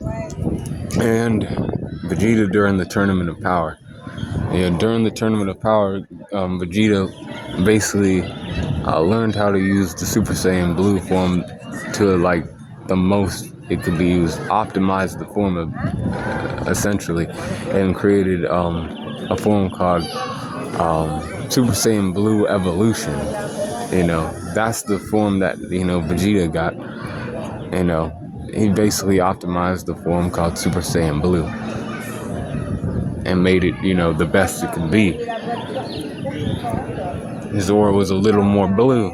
and Vegeta during the Tournament of Power. Yeah, during the Tournament of Power, Vegeta basically learned how to use the Super Saiyan Blue form to like the most it could be used, optimized the form of essentially, and created a form called Super Saiyan Blue Evolution. That's the form that Vegeta got. He basically optimized the form called Super Saiyan Blue and made it, the best it could be. His aura was a little more blue.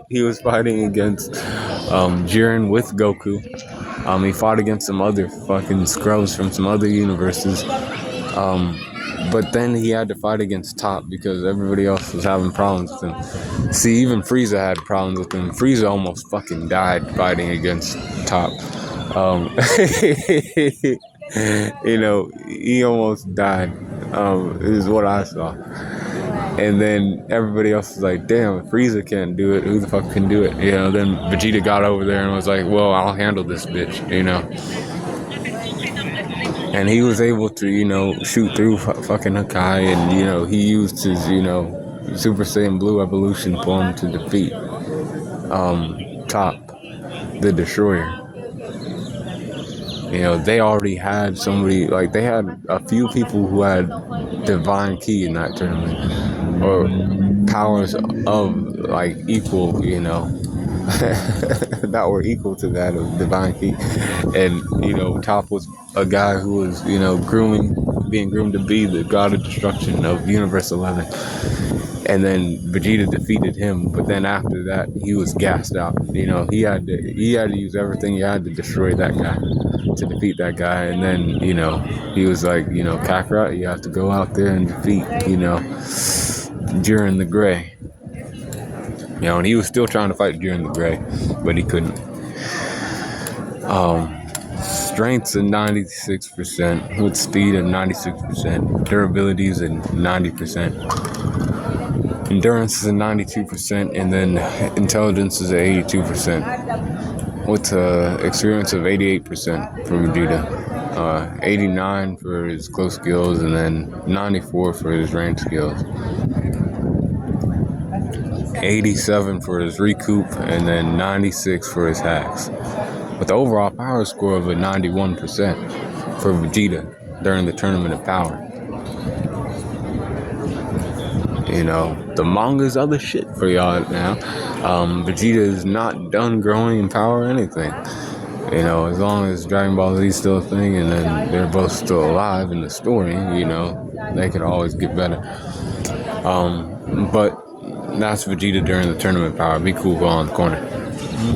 He was fighting against Jiren with Goku. He fought against some other fucking scrubs from some other universes. But then he had to fight against Top because everybody else was having problems with him. See, even Frieza had problems with him. Frieza almost fucking died fighting against Top. He almost died, is what I saw. And then everybody else was like, damn, if Frieza can't do it, who the fuck can do it? Then Vegeta got over there and was like, well, I'll handle this bitch, And he was able to, shoot through fucking Hakai, and, he used his, Super Saiyan Blue Evolution form to defeat Top, the Destroyer. They already had somebody, like, they had a few people who had divine ki in that tournament, or powers of, like, equal, that were equal to that of divine ki. And, Top was a guy who was, being groomed to be the god of destruction of Universe 11. And then Vegeta defeated him, but then after that, he was gassed out. He had to use everything he had to destroy that guy, to defeat that guy. And then, he was like, Kakarot, you have to go out there and defeat, Jiren the Grey. And he was still trying to fight Jiren the Grey, but he couldn't. Strength's at 96%, with speed at 96%, durability is at 90%, endurance is at 92%, and then intelligence is at 82%, with experience of 88% for Vegeta, 89 for his close skills, and then 94 for his range skills, 87 for his recoup, and then 96 for his hacks, with the overall power score of a 91% for Vegeta during the Tournament of Power. The manga's other shit for y'all now. Vegeta is not done growing in power or anything. As long as Dragon Ball Z is still a thing, and then they're both still alive in the story, they could always get better. But that's Vegeta during the Tournament of Power. Be cool, go on the corner.